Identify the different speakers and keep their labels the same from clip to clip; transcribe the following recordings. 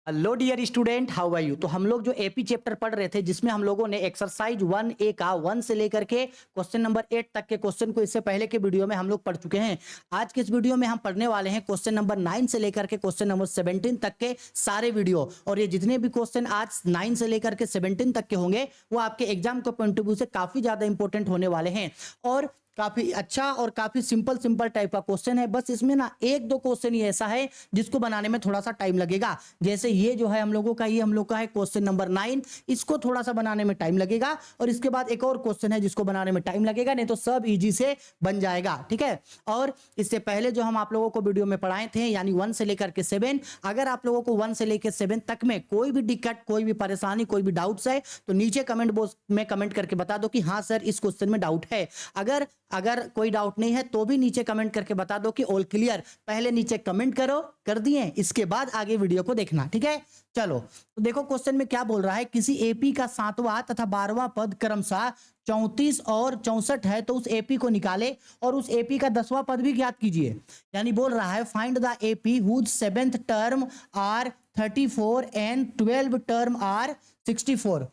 Speaker 1: Hello dear student, how are you. तो हम लोग जो एपी चैप्टर पढ़ रहे थे जिसमें हम लोगों ने एक्सरसाइज 1A का 1 से लेकर के क्वेश्चन नंबर 8 तक के क्वेश्चन को इससे पहले के वीडियो में हम लोग पढ़ चुके हैं। आज के इस वीडियो में हम पढ़ने वाले हैं क्वेश्चन नंबर 9 से लेकर के क्वेश्चन नंबर 17 तक के सारे वीडियो। और ये जितने भी क्वेश्चन आज 9 से लेकर के 17 तक के होंगे वो आपके एग्जाम के पॉइंट ऑफ व्यू से काफी ज्यादा इंपॉर्टेंट होने वाले हैं और काफी अच्छा और काफी सिंपल टाइप का क्वेश्चन है। बस इसमें ना एक दो क्वेश्चन ही ऐसा है जिसको बनाने में थोड़ा सा टाइम लगेगा। जैसे ये जो है हम लोगों का, ये हम लोग का है क्वेश्चन नंबर 9, इसको थोड़ा सा बनाने में टाइम लगेगा। और इसके बाद एक और क्वेश्चन है जिसको बनाने में टाइम लगेगा, नहीं तो सब इजी से बन जाएगा, ठीक है। और इससे पहले जो हम आप लोगों को वीडियो में पढ़ाए थे यानी 1 से लेकर के 7, अगर आप लोगों को 1 से लेकर 7 तक में कोई भी दिक्कत, कोई भी परेशानी, कोई भी डाउट्स है तो नीचे कमेंट बॉक्स में कमेंट करके बता दो कि हाँ सर इस क्वेश्चन में डाउट है। अगर अगर कोई डाउट नहीं है तो भी नीचे कमेंट करके बता दो कि ऑल क्लियर। पहले नीचे कमेंट करो, कर दिए, इसके बाद आगे वीडियो को देखना, ठीक है। चलो तो देखो क्वेश्चन में क्या बोल रहा है। किसी एपी का 7वां तथा 12वां पद क्रमशः 34 और 64 है तो उस एपी को निकाले और उस एपी का 10वां पद भी ज्ञात कीजिए। यानी बोल रहा है find the AP whose 7th term are 34 and 12 term are 64,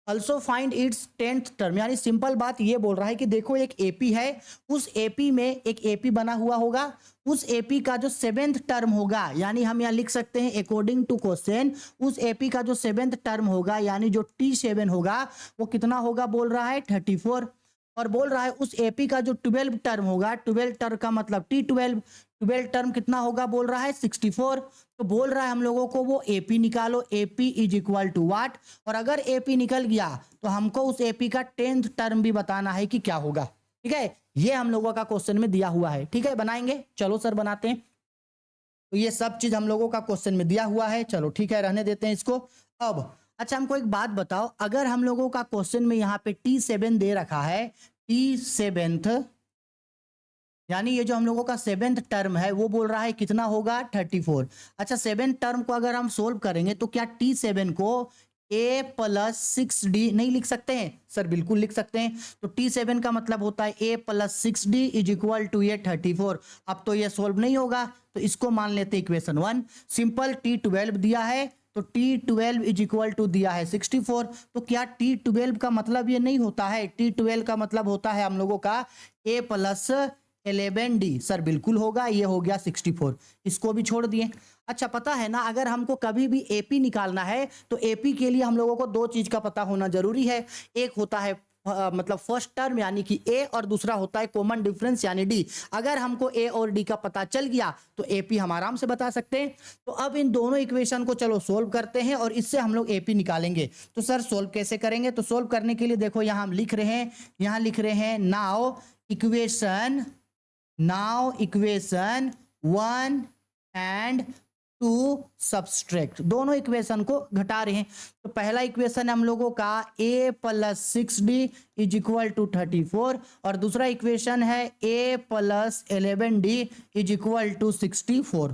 Speaker 1: also find its 10th term. यानी सिंपल बात ये बोल रहा है कि देखो एक एपी है, उस एपी में एक एपी बना हुआ होगा, उस एपी का जो 7th टर्म होगा, यानी हम यहाँ लिख सकते हैं अकॉर्डिंग टू क्वेश्चन उस एपी का जो 7th टर्म होगा यानी जो T7 होगा वो कितना होगा, बोल रहा है 34। और बोल रहा है उस एपी का जो 12 टर्म होगा, 12 टर्म का मतलब T12, 12 टर्म कितना होगा, बोल रहा है 64। तो बोल रहा है हम लोगों को वो एपी निकालो, AP is equal to what. और अगर एपी निकल गया तो हमको उस एपी का 10th टर्म भी बताना है कि क्या होगा, ठीक है। ये हम लोगों का क्वेश्चन में दिया हुआ है, ठीक है। बनाएंगे, चलो सर बनाते हैं। तो ये सब चीज हम लोगों का क्वेश्चन में दिया हुआ है, चलो ठीक है रहने देते हैं इसको। अब अच्छा हमको एक बात बताओ, अगर हम लोगों का क्वेश्चन में यहाँ पे T7 दे रखा है, T7th यानी ये जो हम लोगों का 7th टर्म है वो बोल रहा है कितना होगा 34। अच्छा 7th टर्म को अगर हम सोल्व करेंगे तो क्या T7 को a प्लस 6d नहीं लिख सकते हैं सर? बिल्कुल लिख सकते हैं। तो T7 का मतलब होता है a plus 6d is equal to ये 34। अब तो ये सोल्व नहीं होगा तो इसको मान लेते हैं इक्वेशन 1। सिंपल T12 दिया है तो T12 इज इक्वल टू दिया है 64। तो क्या T12 का मतलब ये नहीं होता है? T12 का मतलब होता है हम लोगों का a प्लस 11d। सर बिल्कुल होगा, ये हो गया 64, इसको भी छोड़ दिए। अच्छा पता है ना, अगर हमको कभी भी एपी निकालना है तो एपी के लिए हम लोगों को दो चीज का पता होना जरूरी है। एक होता है मतलब फर्स्ट टर्म यानी कि ए, और दूसरा होता है कॉमन डिफरेंस यानी डी। अगर हमको ए और डी का पता चल गया तो एपी हम आराम से बता सकते हैं। तो अब इन दोनों इक्वेशन को चलो सोल्व करते हैं और इससे हम लोग एपी निकालेंगे। तो सर सोल्व कैसे करेंगे? तो सोल्व करने के लिए देखो यहाँ हम लिख रहे हैं, यहाँ लिख रहे हैं नाउ इक्वेशन 1 एंड 2 सब्सट्रैक्ट, दोनों इक्वेशन को घटा रहे हैं। तो पहला इक्वेशन हम लोगों का a plus 6d is equal to 34 और दूसरा इक्वेशन है a plus 11d is equal to 64।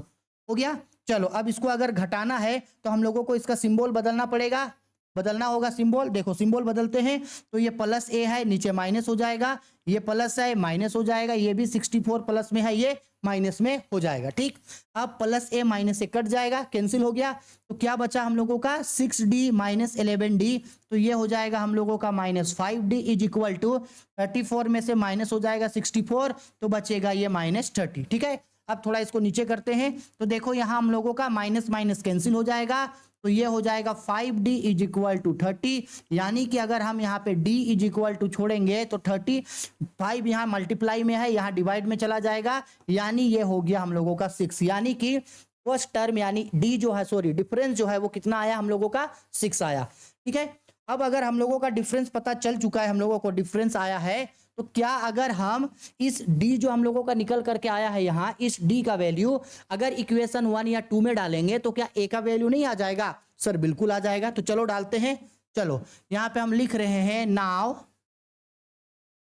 Speaker 1: हो गया। चलो अब इसको अगर घटाना है तो हम लोगों को इसका सिंबल बदलना पड़ेगा, बदलना होगा सिंबल। देखो सिंबल बदलते हैं तो ये प्लस ए है, नीचे माइनस हो जाएगा, ये प्लस है माइनस हो जाएगा, ये भी 64 प्लस में है, ये माइनस में हो जाएगा, ठीक। अब प्लस ए माइनस से कट जाएगा, कैंसिल हो गया। तो क्या बचा हम लोगों का 6d माइनस 11d, तो ये हो जाएगा हम लोगों का minus 5d is equal to 34 में से माइनस हो जाएगा 64 तो बचेगा ये माइनस 30, ठीक है। अब थोड़ा इसको नीचे करते हैं तो देखो यहाँ हम लोगों का माइनस माइनस कैंसिल हो जाएगा, तो ये हो जाएगा 5d इज इक्वल टू 30। यानी कि अगर हम यहाँ पे d इज इक्वल टू छोड़ेंगे तो 35 यहाँ मल्टीप्लाई में है, यहाँ डिवाइड में चला जाएगा, यानी ये हो गया हम लोगों का 6। यानी कि फर्स्ट टर्म यानी d जो है, सॉरी डिफरेंस जो है वो कितना आया हम लोगों का 6 आया, ठीक है। अब अगर हम लोगों का डिफरेंस पता चल चुका है, हम लोगों को डिफरेंस आया है, तो क्या अगर हम इस d जो हम लोगों का निकल करके आया है यहाँ, इस d का वैल्यू अगर इक्वेशन 1 या 2 में डालेंगे तो क्या a का वैल्यू नहीं आ जाएगा? सर बिल्कुल आ जाएगा। तो चलो डालते हैं। चलो यहाँ पे हम लिख रहे हैं now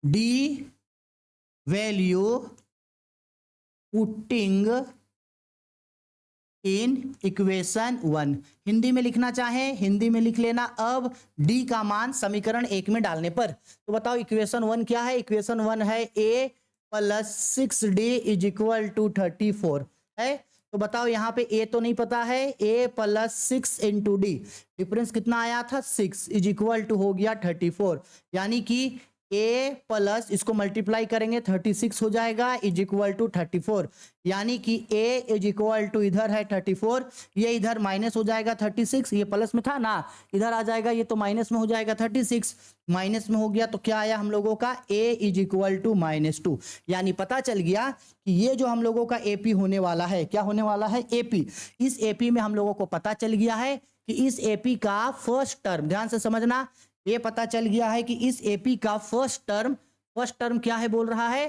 Speaker 1: d value putting in equation 1। Hindi में लिखना चाहे हिंदी में लिख लेना। अब d का मान समीकरण 1 में डालने पर, तो बताओ इक्वेशन 1 क्या है? इक्वेशन 1 है a plus 6d is equal to 34 है। तो बताओ यहाँ पे ए तो नहीं पता है, ए प्लस 6 इंटू डी, डिफरेंस कितना आया था 6 इज इक्वल टू हो गया 34, यानी कि ए प्लस इसको मल्टीप्लाई करेंगे 36 हो जाएगा इज इक्वल टू 34, यानी कि ए इज इक्वल टू इधर है 34, ये इधर माइनस हो जाएगा 36, ये प्लस में था ना, इधर आ जाएगा, ये तो माइनस में हो जाएगा 36, माइनस में हो गया तो क्या आया हम लोगों का a इज इक्वल टू -2, यानी पता चल गया कि ये जो हम लोगों का एपी होने वाला है, क्या होने वाला है एपी, इस एपी में हम लोगों को पता चल गया है कि इस एपी का फर्स्ट टर्म, ध्यान से समझना, ये पता चल गया है कि इस एपी का फर्स्ट टर्म क्या है बोल रहा है,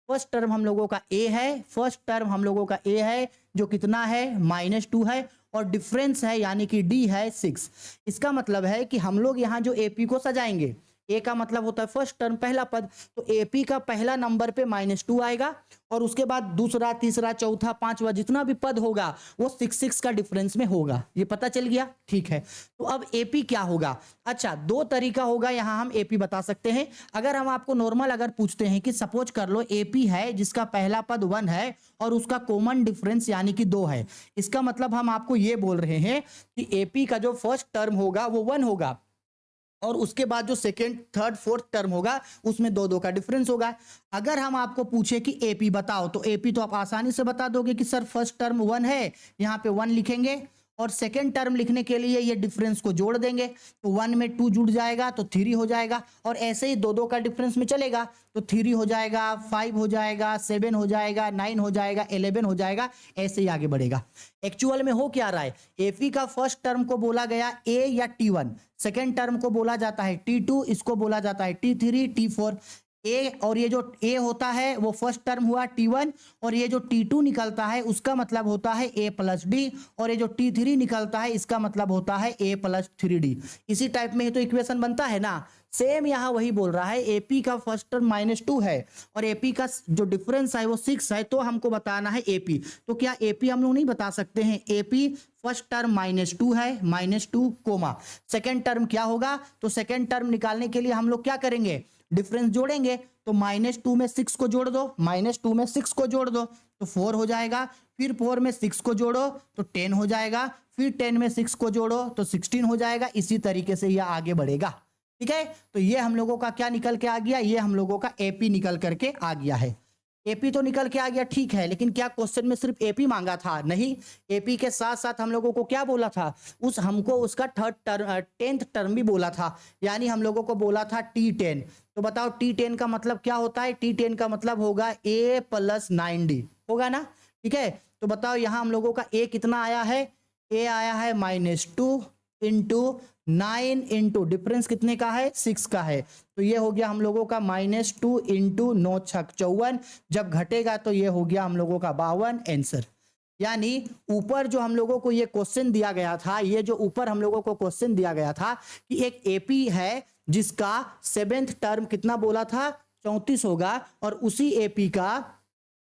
Speaker 1: फर्स्ट टर्म हम लोगों का ए है, फर्स्ट टर्म हम लोगों का ए है जो कितना है -2 है, और डिफरेंस है यानी कि डी है 6। इसका मतलब है कि हम लोग यहाँ जो एपी को सजाएंगे, ए का मतलब होता है फर्स्ट टर्म पहला पद, तो एपी का पहला नंबर पे -2 आएगा, और उसके बाद दूसरा तीसरा चौथा पांचवा जितना भी पद होगा वो 6 का डिफरेंस में होगा, ये पता चल गया, ठीक है। तो अब एपी क्या होगा, अच्छा दो तरीका होगा यहाँ हम एपी बता सकते हैं। अगर हम आपको नॉर्मल अगर पूछते हैं कि सपोज कर लो एपी है जिसका पहला पद 1 है और उसका कॉमन डिफरेंस यानी कि 2 है, इसका मतलब हम आपको ये बोल रहे हैं कि एपी का जो फर्स्ट टर्म होगा वो 1 होगा, और उसके बाद जो सेकेंड थर्ड फोर्थ टर्म होगा उसमें 2 का डिफरेंस होगा। अगर हम आपको पूछे कि एपी बताओ, तो एपी तो आप आसानी से बता दोगे कि सर फर्स्ट टर्म 1 है, यहाँ पे 1 लिखेंगे, और सेकेंड टर्म लिखने के लिए ये डिफरेंस को जोड़ देंगे, तो 1 में 2 जुड़ जाएगा तो 3 हो जाएगा, और ऐसे ही 2 का डिफरेंस में चलेगा तो 3 हो जाएगा, 5 हो जाएगा, 7 हो जाएगा, 9 हो जाएगा, 11 हो जाएगा, ऐसे ही आगे बढ़ेगा। एक्चुअल में हो क्या रहा है, एपी का फर्स्ट टर्म को बोला गया ए या T1, सेकेंड टर्म को बोला जाता है T2, इसको बोला जाता है T3, T4, ए, और ये जो ए होता है वो फर्स्ट टर्म हुआ T1, और ये जो T2 निकलता है उसका मतलब होता है A प्लस डी, और ये जो T3 निकलता है इसका मतलब होता है A प्लस 3D। इसी टाइप में ही तो इक्वेशन बनता है ना, सेम यहाँ वही बोल रहा है, एपी का फर्स्ट टर्म -2 है और एपी का जो डिफरेंस है वो 6 है, तो हमको बताना है एपी। तो क्या एपी हम लोग नहीं बता सकते हैं, एपी फर्स्ट टर्म -2 है, -2 कोमा, सेकेंड टर्म क्या होगा, तो सेकेंड टर्म निकालने के लिए हम लोग क्या करेंगे, डिफरेंस जोड़ेंगे, तो -2 में 6 को जोड़ दो, -2 में 6 को जोड़ दो तो 4 हो जाएगा, फिर 4 में 6 को जोड़ो तो 10 हो जाएगा, फिर 10 में 6 को जोड़ो तो 16 हो जाएगा, इसी तरीके से यह आगे बढ़ेगा, ठीक है। तो ये हम लोगों का क्या निकल के आ गया, ये हम लोगों का एपी निकल करके आ गया है। एपी तो निकल के आ गया, ठीक है, लेकिन क्या क्वेश्चन में सिर्फ एपी मांगा था, नहीं, एपी के साथ साथ हम लोगों को क्या बोला था, हमको उसका 10th टर्म भी बोला था, यानी हम लोगों को बोला था T10। तो बताओ T10 का मतलब क्या होता है, T10 का मतलब होगा A प्लस 9D होगा ना, ठीक है। तो बताओ यहाँ हम लोगों का A कितना आया है, A आया है -2 इंटू 9 इंटू डिफरेंस कितने का है, 6 का है, तो ये हो गया हम लोगों का -2 इंटू 9 छक 54, जब घटेगा तो ये हो गया हम लोगों का 52 आंसर। यानी ऊपर जो हम लोगों को ये क्वेश्चन दिया गया था, ये जो ऊपर हम लोगों को क्वेश्चन दिया गया था कि एक एपी है जिसका 7th टर्म कितना बोला था 34 होगा, और उसी एपी का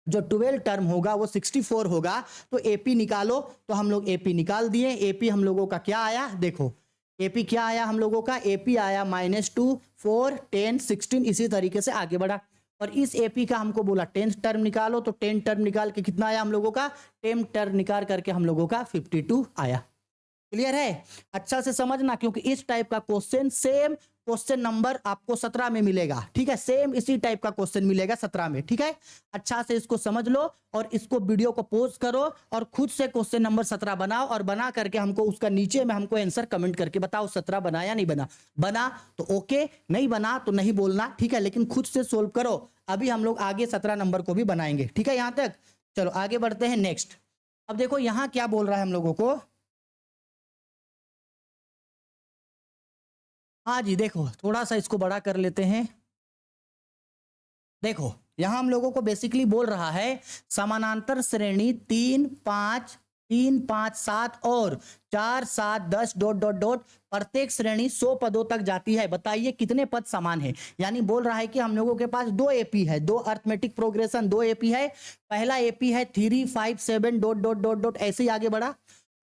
Speaker 1: जो 12 टर्म होगा वो 64 होगा, तो एपी निकालो, तो हम लोग एपी निकाल दिए। एपी हम लोगों का क्या आया, देखो एपी क्या आया हम लोगों का, एपी आया -2, 4, 10, 16, इसी तरीके से आगे बढ़ा। और इस एपी का हमको बोला 10th टर्म निकालो, तो 10 टर्म निकाल के कितना आया हम लोगों का, 10 टर्म निकाल करके हम लोगों का 52 आया। क्लियर है, अच्छा से समझना, क्योंकि इस टाइप का क्वेश्चन सेम क्वेश्चन नंबर आपको 17 में मिलेगा, ठीक है, सेम इसी टाइप का क्वेश्चन मिलेगा 17 में, ठीक है। अच्छा से इसको समझ लो और इसको वीडियो को पॉज करो और खुद से क्वेश्चन नंबर 17 बनाओ, और बना करके हमको उसका नीचे में हमको आंसर कमेंट करके बताओ 17 बना या नहीं बना, बना तो ओके, नहीं बना तो नहीं बोलना, ठीक है, लेकिन खुद से सोल्व करो। अभी हम लोग आगे 17 नंबर को भी बनाएंगे, ठीक है, यहां तक। चलो आगे बढ़ते हैं नेक्स्ट। अब देखो यहां क्या बोल रहा है हम लोगों को, हाँ जी, देखो थोड़ा सा इसको बड़ा कर लेते हैं। देखो यहां हम लोगों को बेसिकली बोल रहा है समानांतर श्रेणी 3, 5, 3, 5, 7 और 4, 7, 10 ... प्रत्येक श्रेणी 100 पदों तक जाती है, बताइए कितने पद समान है। यानी बोल रहा है कि हम लोगों के पास 2 एपी है, 2 अर्थमेटिक प्रोग्रेशन 2 एपी है। पहला एपी है 3, 5, 7 ... ऐसे ही आगे बढ़ा,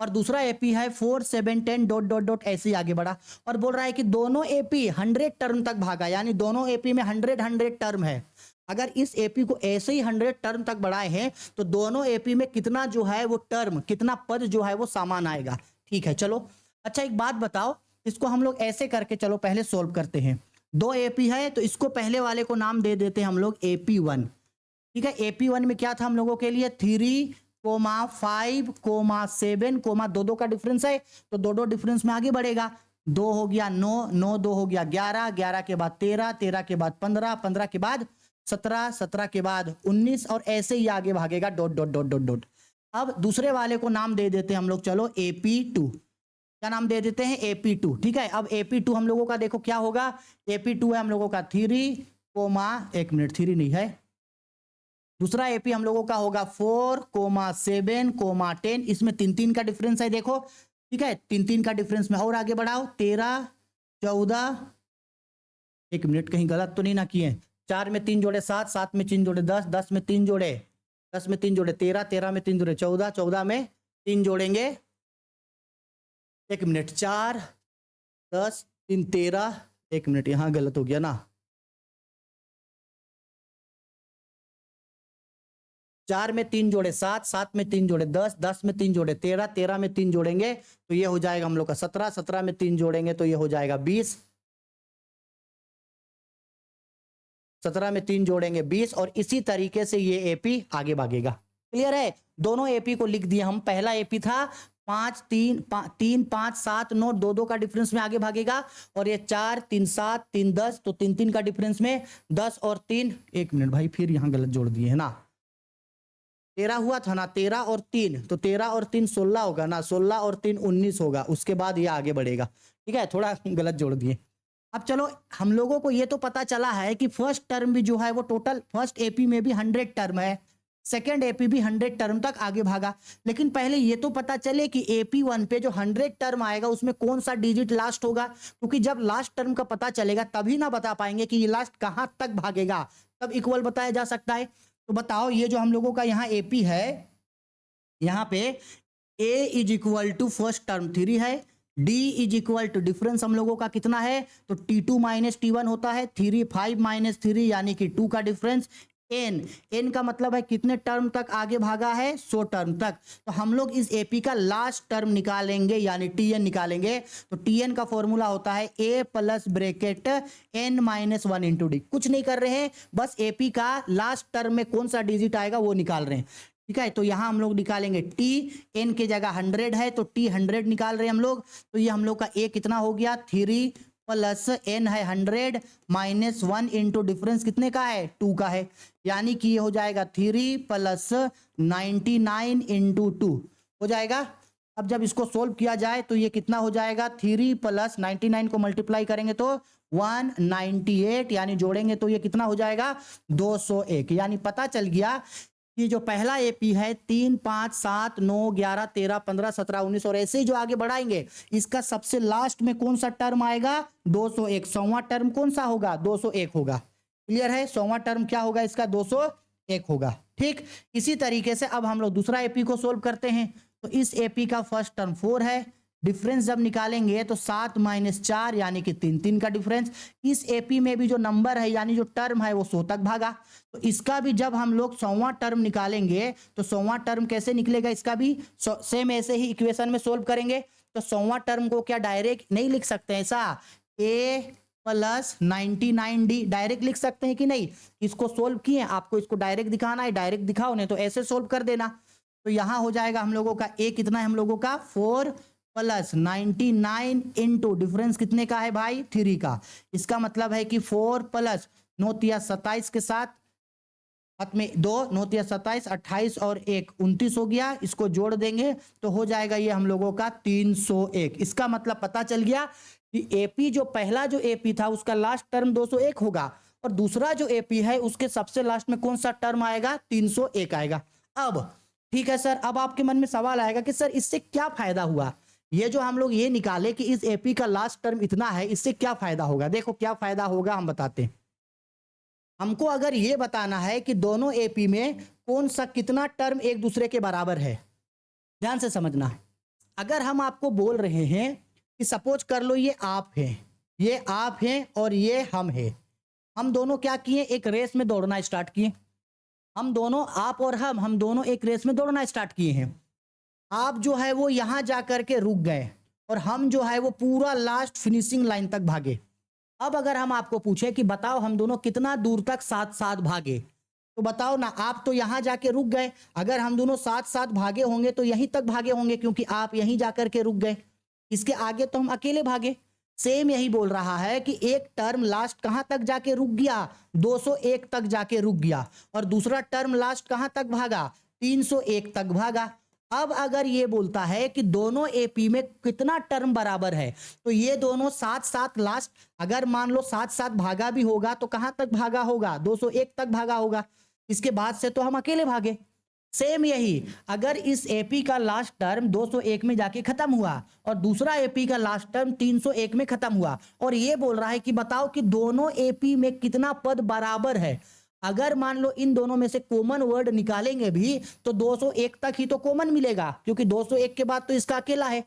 Speaker 1: और दूसरा एपी है 4, 7, 10 ... ऐसे ही आगे बढ़ा। और बोल रहा है कि दोनों एपी 100 टर्म तक भागा, यानी दोनों एपी में 100 टर्म है। अगर इस एपी को ऐसे ही 100 टर्म तक बढ़ाए हैं तो दोनों एपी में कितना जो है वो टर्म, कितना पद जो है वो समान आएगा। ठीक है, चलो। अच्छा एक बात बताओ, इसको हम लोग ऐसे करके चलो पहले सोल्व करते हैं। दो एपी है तो इसको पहले वाले को नाम दे देते हैं हम लोग AP1। ठीक है, AP1 में क्या था हम लोगों के लिए 3,5,7, दो का डिफरेंस है तो दो डिफरेंस में आगे बढ़ेगा। 2 हो गया 9, 9 2 हो गया 11, 11 के बाद 13, 13 के बाद 15, 15 के बाद 17, 17 के बाद 19 और ऐसे ही आगे भागेगा dot dot dot dot dot. अब दूसरे वाले को नाम दे देते हैं हम लोग, चलो AP2। क्या नाम दे देते हैं? AP2। ठीक है, अब AP2 हम लोगों का देखो क्या होगा। AP2 है हम लोगों का 3, 1 मिनट 3 नहीं है, दूसरा एपी हम लोगों का होगा 4,7, 10। इसमें 3 का डिफरेंस है देखो। ठीक है, 3 का डिफरेंस में और आगे बढ़ाओ 13, 14, 1 मिनट कहीं गलत तो नहीं ना किए। 4 में 3 जोड़े 7, 7 में 3 जोड़े 10, 10 में 3 जोड़े 10 में 3 जोड़े 13, 13 में 3 जोड़े 14, 14 में 3 जोड़ेंगे 1 मिनट 4, 10, 3 13, 1 मिनट यहां गलत हो गया ना। 4 में 3 जोड़े 7, 7 में 3 जोड़े 10, 10 में 3 जोड़े 13, 13 में 3 जोड़ेंगे तो ये हो जाएगा हम लोग का 17, 17 में 3 जोड़ेंगे तो ये हो जाएगा 20, 17 में 3 जोड़ेंगे 20 और इसी तरीके से ये एपी आगे भागेगा। क्लियर है? दोनों एपी को लिख दिया हम। पहला एपी था 5 3 5 7 9, 2 का डिफरेंस में आगे भागेगा और ये 4 3 7 3 10 तो 3 का डिफरेंस में 10 और 3, 1 मिनट भाई फिर यहां गलत जोड़ दिए है ना। 13 हुआ था ना, 13 और 3 तो 13 और 3 16 होगा ना, 16 और 3 19 होगा, उसके बाद ये आगे बढ़ेगा। ठीक है, थोड़ा गलत जोड़ दिए। अब चलो हम लोगों को ये तो पता चला है कि फर्स्ट टर्म भी जो है वो टोटल फर्स्ट एपी में भी 100 टर्म है, सेकेंड एपी भी 100 टर्म तक आगे भागा। लेकिन पहले ये तो पता चले कि AP1 पे जो 100 टर्म आएगा उसमें कौन सा डिजिट लास्ट होगा, क्योंकि जब लास्ट टर्म का पता चलेगा तभी ना बता पाएंगे कि ये लास्ट कहां तक भागेगा, तब इक्वल बताया जा सकता है। तो बताओ ये जो हम लोगों का यहाँ एपी है, यहाँ पे A is equal to first term 3 है, D is equal to difference हम लोगों का कितना है तो T2 माइनस T1 होता है, 3 5 माइनस 3 यानी कि 2 का डिफरेंस। n का मतलब है कितने टर्म तक आगे भागा है 100 टर्म तक। तो हम लोग इस एपी का लास्ट टर्म निकालेंगे यानी Tn निकालेंगे। तो Tn का फॉर्मूला होता है A plus bracket n minus 1 into D. कुछ नहीं कर रहे हैं, बस एपी का लास्ट टर्म में कौन सा डिजिट आएगा वो निकाल रहे हैं। ठीक है, तो यहां हम लोग निकालेंगे T, n के जगह 100 है तो T 100 निकाल रहे हैं हम लोग। तो ये हम लोग का A कितना हो गया 3 प्लस n है 100 माइनस 1 इंटू डिफरेंस कितने का है 2 का है, यानी कि ये हो जाएगा 3 प्लस 99 इंटू 2 हो जाएगा। अब जब इसको सोल्व किया जाए तो ये कितना हो जाएगा 3 प्लस 99 को मल्टीप्लाई करेंगे तो 198 यानी जोड़ेंगे तो ये कितना हो जाएगा 201। यानी पता चल गया कि जो पहला एपी है 3 5 7 9 11 13 15 17 19 और ऐसे ही जो आगे बढ़ाएंगे इसका सबसे लास्ट में कौन सा टर्म आएगा 201। 100वां टर्म कौन सा होगा 201 होगा। क्लियर है? 100वां टर्म क्या होगा इसका 201 होगा। ठीक, इसी तरीके से अब हम लोग दूसरा एपी को सोल्व करते हैं। तो इस एपी का फर्स्ट टर्म 4 है, डिफरेंस जब निकालेंगे तो 7 माइनस 4 यानी कि 3 का डिफरेंस। इस एपी में भी जो नंबर है यानी जो टर्म है वो 100 तक भागा, तो इसका भी जब हम लोग 100वां टर्म निकालेंगे तो 100वां टर्म कैसे निकलेगा, इसका भी सेम ऐसे ही इक्वेशन में सोल्व करेंगे। तो 100वां टर्म को क्या डायरेक्ट नहीं लिख सकते ऐसा A प्लस 99D डायरेक्ट लिख सकते हैं कि नहीं? इसको सोल्व किए, आपको इसको डायरेक्ट दिखाना है, डायरेक्ट दिखाओ, नहीं तो ऐसे सोल्व कर देना। तो यहां हो जाएगा हम लोगों का A कितना है हम लोगों का 4 प्लस 99 इंटू डिफरेंस कितने का है भाई 3 का। इसका मतलब है कि 4 प्लस 9 तिया 27 के साथ हाथ में 2 9 तिया 27 28 और 1 29 हो गया, इसको जोड़ देंगे तो हो जाएगा ये हम लोगों का 301। इसका मतलब पता चल गया कि एपी जो पहला जो एपी था उसका लास्ट टर्म 201 होगा और दूसरा जो एपी है उसके सबसे लास्ट में कौन सा टर्म आएगा 301 आएगा। अब ठीक है सर, अब आपके मन में सवाल आएगा कि सर इससे क्या फायदा हुआ, ये जो हम लोग ये निकाले कि इस एपी का लास्ट टर्म इतना है, इससे क्या फायदा होगा। देखो क्या फायदा होगा हम बताते हैं। हमको अगर ये बताना है कि दोनों एपी में कौन सा कितना टर्म एक दूसरे के बराबर है, ध्यान से समझना। अगर हम आपको बोल रहे हैं कि सपोज कर लो ये आप हैं, ये आप हैं और ये हम हैं, हम दोनों क्या किए, एक रेस में दौड़ना स्टार्ट किए। हम दोनों, आप और हम दोनों एक रेस में दौड़ना स्टार्ट किए हैं। आप जो है वो यहां जाकर के रुक गए और हम जो है वो पूरा लास्ट फिनिशिंग लाइन तक भागे। अब अगर हम आपको पूछे कि बताओ हम दोनों कितना दूर तक साथ साथ भागे, तो बताओ ना। आप तो यहां जाके रुक गए, अगर हम दोनों साथ साथ भागे होंगे तो यहीं तक भागे होंगे, क्योंकि आप यहीं जाकर के रुक गए। इसके आगे तो हम अकेले भागे। सेम यही बोल रहा है कि एक टर्म लास्ट कहां तक जाके रुक गया, 201 तक जाके रुक गया, और दूसरा टर्म लास्ट कहां तक भागा, 301 तक भागा। अब अगर ये बोलता है कि दोनों एपी में कितना टर्म बराबर है, तो ये दोनों साथ साथ लास्ट, अगर मान लो साथ साथ भागा भी होगा तो कहां तक भागा होगा, 201 तक भागा होगा। इसके बाद से तो हम अकेले भागे। सेम यही, अगर इस एपी का लास्ट टर्म 201 में जाके खत्म हुआ और दूसरा एपी का लास्ट टर्म 301 में खत्म हुआ, और ये बोल रहा है कि बताओ कि दोनों एपी में कितना पद बराबर है। अगर मान लो इन दोनों में से कॉमन वर्ड निकालेंगे भी तो 201 तक ही तो कॉमन मिलेगा, क्योंकि 201 के बाद तो इसका अकेला है।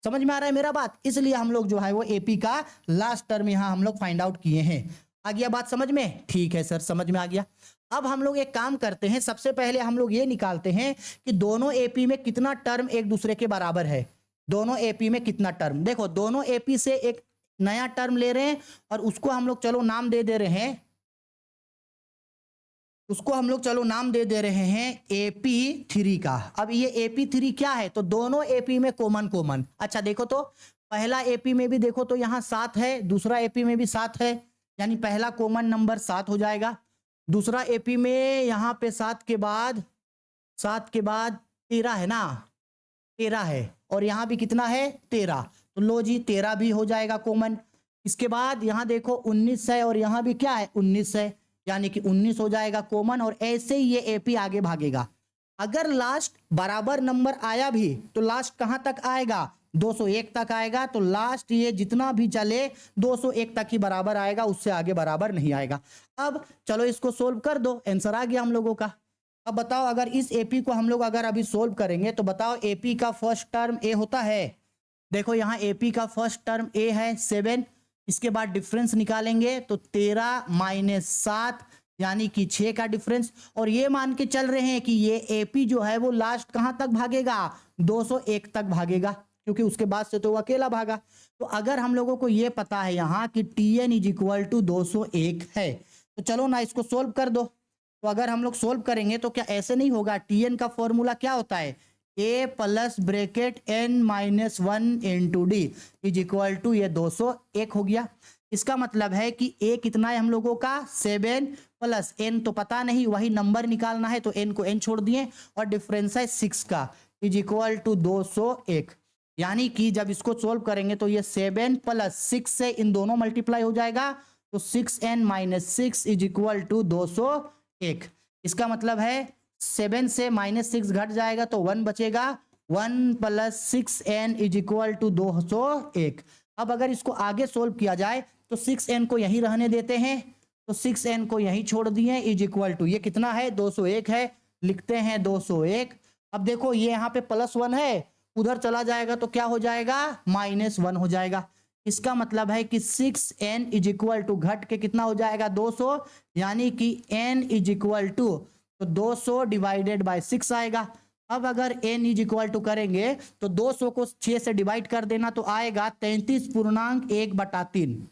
Speaker 1: समझ में आ रहा है मेरा बात? इसलिए हम लोग जो है वो एपी का लास्ट टर्म यहां हम लोग फाइंड आउट किए हैं। आ गया बात समझ में? ठीक है सर, समझ में आ गया। अब हम लोग एक काम करते हैं, सबसे पहले हम लोग ये निकालते हैं कि दोनों एपी में कितना टर्म एक दूसरे के बराबर है। दोनों एपी में कितना टर्म, देखो दोनों एपी से एक नया टर्म ले रहे हैं और उसको हम लोग चलो नाम दे दे रहे हैं, उसको हम लोग चलो नाम दे दे रहे हैं AP3 का। अब ये AP3 क्या है, तो दोनों एपी में कॉमन कॉमन। अच्छा देखो तो पहला एपी में भी देखो तो यहाँ 7 है, दूसरा एपी में भी 7 है, यानी पहला कॉमन नंबर 7 हो जाएगा। दूसरा एपी में यहाँ पे 7 के बाद 13 है ना, 13 है, और यहाँ भी कितना है 13, तो लो जी 13 भी हो जाएगा कॉमन। इसके बाद यहाँ देखो 19 है और यहाँ भी क्या है 19 है, यानी कि 19 हो जाएगा कॉमन, और ऐसे ही ये एपी आगे भागेगा। अगर लास्ट बराबर नंबर आया भी तो लास्ट कहां तक आएगा, 201 तक आएगा। तो लास्ट ये जितना भी चले 201 तक ही बराबर आएगा, उससे आगे बराबर नहीं आएगा। अब चलो इसको सोल्व कर दो, आंसर आ गया हम लोगों का। अब बताओ अगर इस एपी को हम लोग अगर अभी सोल्व करेंगे तो बताओ एपी का फर्स्ट टर्म ए होता है। देखो यहाँ एपी का फर्स्ट टर्म ए है 7, इसके बाद डिफरेंस निकालेंगे तो 13 - 7 यानी कि 6 का डिफरेंस, और ये मान के चल रहे हैं कि ये एपी जो है वो लास्ट कहां तक भागेगा, 201 तक भागेगा, क्योंकि उसके बाद से तो वो अकेला भागा। तो अगर हम लोगों को ये पता है यहाँ कि TN = 201 है, तो चलो ना इसको सोल्व कर दो। तो अगर हम लोग सोल्व करेंगे तो क्या ऐसे नहीं होगा, TN का फॉर्मूला क्या होता है, A + ब्रैकेट N - 1 × D = ये 201 हो गया। इसका मतलब है कि A कितना है हम लोगों का 7 + N तो पता नहीं, वही नंबर निकालना है तो N को N छोड़ दिए, और डिफरेंस है 6 का = 201। यानी कि जब इसको सोल्व करेंगे तो ये 7 + 6 से इन दोनों मल्टीप्लाई हो जाएगा, तो 6N - 6 = 201। इसका मतलब है 7 से -6 घट जाएगा तो 1 बचेगा, 1 + 6N = 201। अब अगर इसको आगे सोल्व किया जाए तो 6N को यहीं रहने देते हैं, तो 6N को यहीं छोड़ दिए, ये कितना है 201 है, लिखते हैं 201। अब देखो ये यहाँ पे +1 है, उधर चला जाएगा तो क्या हो जाएगा -1 हो जाएगा। इसका मतलब है कि 6N = घट के कितना हो जाएगा 200, यानी कि N = तो 200 / 6 आएगा। अब अगर N = करेंगे तो 200 को 6 से डिवाइड कर देना तो आएगा 33.1/3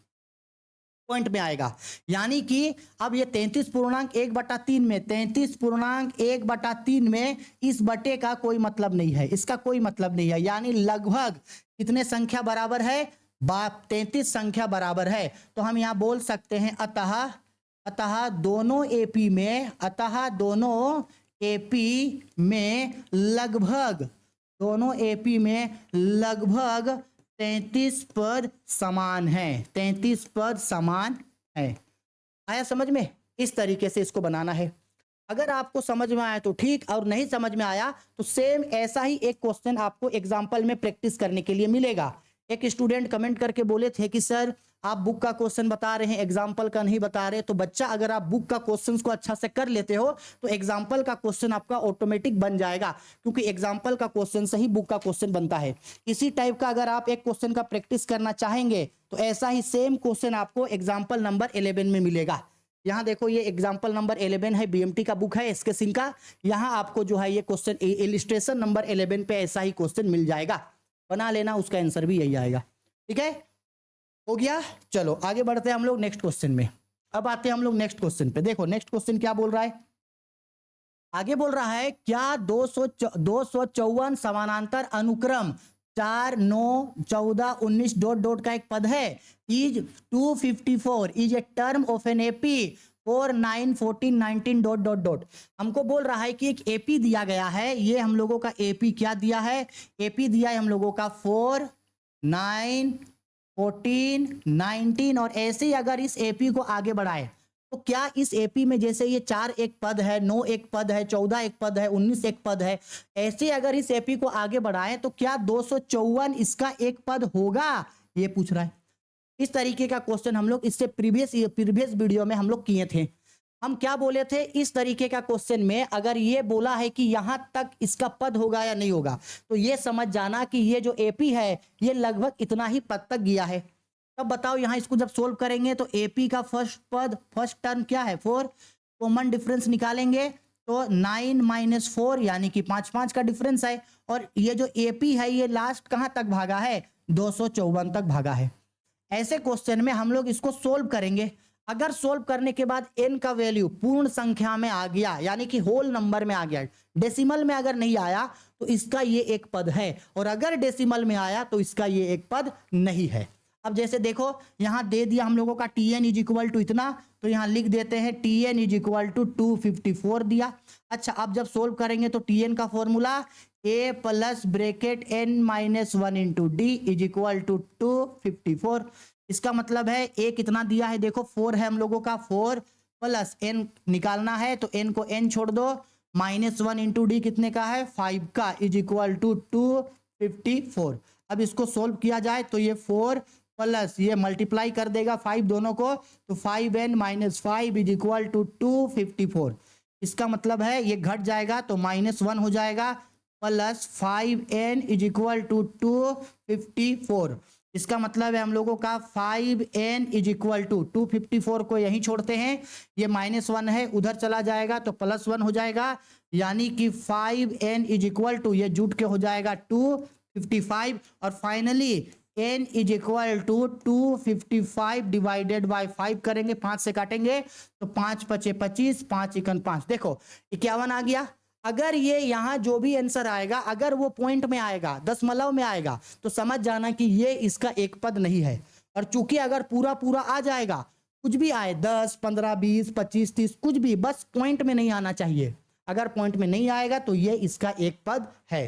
Speaker 1: पॉइंट में आएगा। यानी कि अब ये 33.1/3 में 33.1/3 में इस बटे का कोई मतलब नहीं है, इसका कोई मतलब नहीं है, यानी लगभग कितने संख्या बराबर है, 33 संख्या बराबर है। तो हम यहाँ बोल सकते हैं अतः दोनों एपी में लगभग 33 पद समान है, 33 पद समान है। आया समझ में? इस तरीके से इसको बनाना है। अगर आपको समझ में आया तो ठीक, और नहीं समझ में आया तो सेम ऐसा ही एक क्वेश्चन आपको एग्जाम्पल में प्रैक्टिस करने के लिए मिलेगा। एक स्टूडेंट कमेंट करके बोले थे कि सर आप बुक का क्वेश्चन बता रहे हैं, एग्जाम्पल का नहीं बता रहे। तो बच्चा अगर आप बुक का क्वेश्चन को अच्छा से कर लेते हो तो एग्जाम्पल का क्वेश्चन आपका ऑटोमेटिक बन जाएगा, क्योंकि एग्जाम्पल का क्वेश्चन से ही बुक का क्वेश्चन बनता है। इसी टाइप का अगर आप एक क्वेश्चन का प्रैक्टिस करना चाहेंगे तो ऐसा ही सेम क्वेश्चन आपको एग्जाम्पल नंबर 11 में मिलेगा। यहाँ देखो ये एग्जाम्पल नंबर 11 है, बीएमटी का बुक है एसके सिंह का। यहाँ आपको जो है ये क्वेश्चन इलिस्ट्रेशन नंबर 11 पे ऐसा ही क्वेश्चन मिल जाएगा, बना लेना, उसका आंसर भी यही आएगा। ठीक है, हो गया। चलो आगे बढ़ते हैं हम लोग नेक्स्ट क्वेश्चन में। अब आते हैं हम लोग नेक्स्ट क्वेश्चन पे। देखो नेक्स्ट क्वेश्चन क्या बोल रहा है, आगे बोल रहा है क्या 254 समानांतर अनुक्रम 4, 9, 14, 19 डॉट डॉट का एक पद है, is 254 is a term of an AP 4, 9, 14, 19 dot dot dot. हमको बोल रहा है कि एक एपी दिया गया है, ये हम लोगों का एपी क्या दिया है, एपी दिया है हम लोगों का 4, 9, 14, 19, और ऐसे ही अगर इस एपी को आगे बढ़ाए तो क्या इस एपी में जैसे ये 4 एक पद है, 9 एक पद है, 14 एक पद है, 19 एक पद है, ऐसे अगर इस एपी को आगे बढ़ाए तो क्या 254 इसका एक पद होगा, ये पूछ रहा है। इस तरीके का क्वेश्चन हम लोग इससे प्रीवियस वीडियो में हम लोग किए थे। हम क्या बोले थे, इस तरीके का क्वेश्चन में अगर ये बोला है कि यहां तक इसका पद होगा या नहीं होगा, तो ये समझ जाना कि ये जो एपी है ये लगभग इतना ही पद तक गया है। तब बताओ यहां इसको जब सोल्व करेंगे तो एपी का फर्स्ट टर्म क्या है 4, कॉमन डिफरेंस निकालेंगे तो 9 - 4 यानी कि 5 5 का डिफरेंस है, और ये जो एपी है ये लास्ट कहां तक भागा है, 254 तक भागा है। ऐसे क्वेश्चन में हम लोग इसको सोल्व करेंगे। अगर सोल्व करने के बाद n का वैल्यू पूर्ण संख्या में आ गया, यानी कि होल नंबर में आ गया, डेसिमल में अगर नहीं आया तो इसका ये एक पद है, और अगर डेसिमल में आया तो इसका ये एक पद नहीं है। अब जैसे देखो यहां दे दिया हम लोगों का tn इज इक्वल टू इतना, तो यहां लिख देते हैं tn इज इक्वल टू 254 दिया। अच्छा अब जब सोल्व करेंगे तो tn का formula a plus bracket n - 1 into D is equal to 254। इसका मतलब है a कितना दिया है, देखो 4 है हम लोगों का, 4 प्लस n निकालना है तो n को n छोड़ दो, -1 इंटू डी कितने का है 5 का, इज इक्वल टू 254। अब इसको सोल्व किया जाए तो ये 4 प्लस ये मल्टीप्लाई कर देगा 5 दोनों को, तो 5n - 5 इज इक्वल टू 254। इसका मतलब है ये घट जाएगा तो -1 हो जाएगा, plus 5n is equal to 254। इसका मतलब है हम लोगों का 5n इज इक्वल टू 254 को यहीं छोड़ते हैं, ये -1 है उधर चला जाएगा तो +1 हो जाएगा, यानी कि 5n इज इक्वल टू ये जुट के हो जाएगा 255, और finally n is equal to 255 divided by 5 करेंगे, 5 से काटेंगे तो 5 × 5 = 25, 5 × 5 देखो 51 आ गया। अगर ये यहां जो भी आंसर आएगा अगर वो पॉइंट में आएगा, दशमलव में आएगा, तो समझ जाना कि ये इसका एक पद नहीं है। और चूंकि अगर पूरा पूरा आ जाएगा, कुछ भी आए 10, 15, 20, 25, 30 कुछ भी, बस पॉइंट में नहीं आना चाहिए। अगर पॉइंट में नहीं आएगा तो ये इसका एक पद है,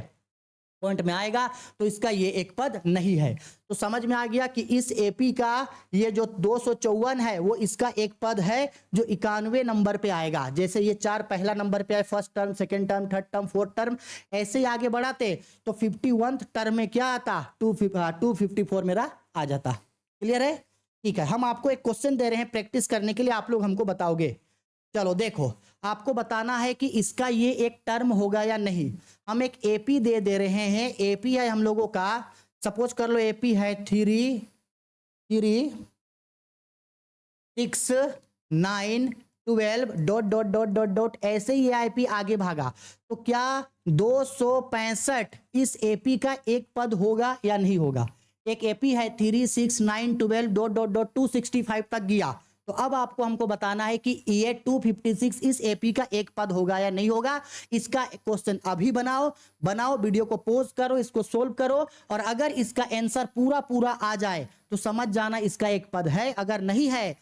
Speaker 1: पॉइंट में आएगा तो इसका ये एक पद नहीं है। तो समझ में आ गया कि इस एपी का ये जो 254 है वो इसका एक पद है जो 91 नंबर पे आएगा। जैसे ये 4 पहला नंबर पे आए, first term, second term, third term, fourth term, ऐसे ही आगे बढ़ाते तो 51th टर्म में क्या आता, 254 मेरा आ जाता। क्लियर है? ठीक है, हम आपको एक क्वेश्चन दे रहे हैं प्रैक्टिस करने के लिए, आप लोग हमको बताओगे। चलो देखो, आपको बताना है कि इसका ये एक टर्म होगा या नहीं। हम एक एपी दे रहे हैं, एपी है हम लोगों का, सपोज कर लो एपी है 3, 6, 9, 12 dot dot dot dot dot, ऐसे ही एपी आगे भागा तो क्या 265 इस एपी का एक पद होगा या नहीं होगा। एक एपी है 3, 6, 9, 12 डॉट डॉट डॉट 265 तक गया, तो अब आपको हमको बताना है कि ये 256 इस एपी का एक पद होगा या नहीं होगा। इसका क्वेश्चन अभी बनाओ, वीडियो को पॉज करो, इसको सोल्व करो, और अगर इसका आंसर पूरा पूरा आ जाए तो समझ जाना इसका एक पद है, अगर नहीं है,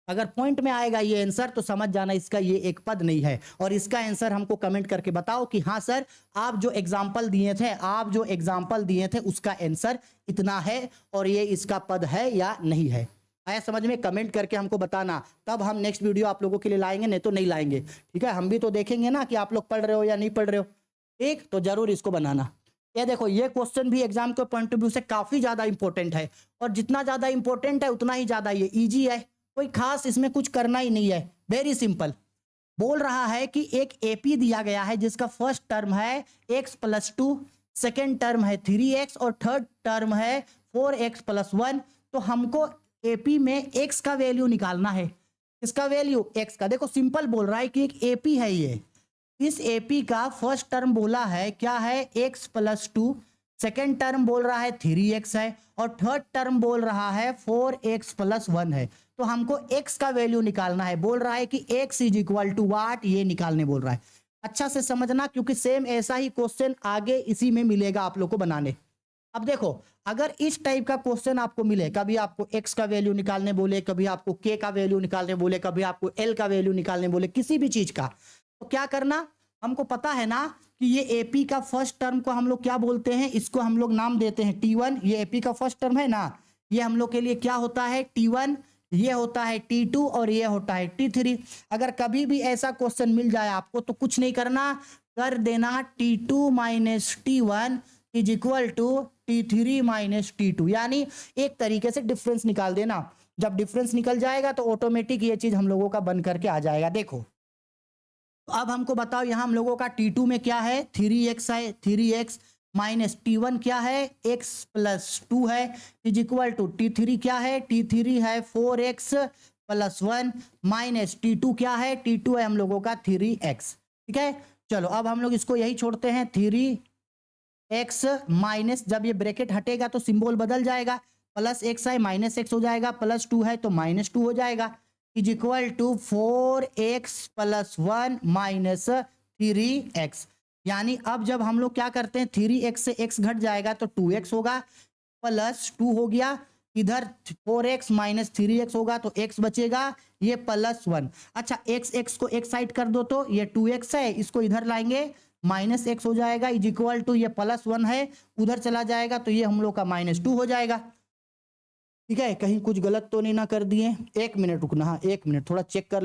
Speaker 1: अगर पॉइंट में आएगा ये आंसर तो समझ जाना इसका ये एक पद नहीं है। और इसका आंसर हमको कमेंट करके बताओ कि हाँ सर, आप जो एग्जाम्पल दिए थे उसका आंसर इतना है और ये इसका पद है या नहीं है। आया समझ में? कमेंट करके हमको बताना, तब हम नेक्स्ट वीडियो आप लोगों के लिए लाएंगे, नहीं तो नहीं लाएंगे। ठीक है, हम भी तो देखेंगे ना कि आप लोग पढ़ रहे हो या नहीं पढ़ रहे हो। ठीक, तो जरूर इसको बनाना। ये देखो, ये क्वेश्चन भी एग्जाम के पॉइंट ऑफ व्यू से काफी ज्यादा इंपॉर्टेंट है, और जितना ज्यादा इंपॉर्टेंट है उतना ही ज्यादा ये इजी है, कोई खास इसमें कुछ करना ही नहीं है, वेरी सिंपल। बोल रहा है कि एक एपी दिया गया है जिसका फर्स्ट टर्म है x+2, सेकेंड टर्म है 3x और थर्ड टर्म है 4x+1। तो हमको एपी में x का वैल्यू निकालना है। इसका वैल्यू x का, देखो सिंपल बोल रहा है कि एक एपी है ये, इस एपी का फर्स्ट टर्म बोला है क्या है x+2, सेकेंड टर्म बोल रहा है 3x है और थर्ड टर्म बोल रहा है 4x+1 है। तो हमको x का वैल्यू निकालना है, बोल रहा है कि x इज इक्वल टू वाट, ये निकालने बोल रहा है। अच्छा से समझना, क्योंकि सेम ऐसा ही क्वेश्चन आगे इसी में मिलेगा आप लोग को बनाने। अब देखो, अगर इस टाइप का क्वेश्चन आपको मिले, कभी आपको x का वैल्यू निकालने बोले, कभी आपको k का वैल्यू निकालने बोले, कभी आपको l का वैल्यू निकालने बोले, किसी भी चीज का, तो क्या करना, हमको पता है ना कि ये एपी का फर्स्ट टर्म को हम लोग क्या बोलते हैं, इसको हम लोग नाम देते हैं T1। ये एपी का फर्स्ट टर्म है ना, ये हम लोग के लिए क्या होता है T1, ये होता है T2 और ये होता है T3। अगर कभी भी ऐसा क्वेश्चन मिल जाए आपको तो कुछ नहीं करना, कर देना T2 minus T1 is equal to T3 minus T2, यानी एक तरीके से डिफरेंस निकाल देना। जब डिफरेंस निकल जाएगा तो ऑटोमेटिक ये चीज हम लोगों का बन करके आ जाएगा। देखो, तो अब हमको बताओ, यहां हम लोगों का T2 में क्या है 3x है, 3x माइनस T1 क्या है x+2 है इज इक्वल टू T3 क्या है, T3 है 4x+1 माइनस T2 क्या है, T2 है हम लोगों का 3x। ठीक है, चलो अब हम लोग इसको यही छोड़ते हैं, 3x माइनस, जब ये ब्रैकेट हटेगा तो सिंबल बदल जाएगा, प्लस x है माइनस x हो जाएगा, प्लस 2 है तो माइनस 2 हो जाएगा, is equal to 4x+1 minus 3x। यानी अब जब हम लोग क्या करते हैं, 3x से x घट जाएगा तो 2x होगा, प्लस 2 हो गया, इधर 4x माइनस 3x होगा तो x बचेगा, ये +1। अच्छा, x को एक साइड कर दो तो ये 2x है, इसको इधर लाएंगे माइनस x हो जाएगा, इज इक्वल टू ये +1 है, उधर चला जाएगा तो ये हम लोग का -2 हो जाएगा। ठीक है, कहीं कुछ गलत तो नहीं ना कर दिए, एक मिनट रुकना, हाँ 1 मिनट, थोड़ा चेक कर ले।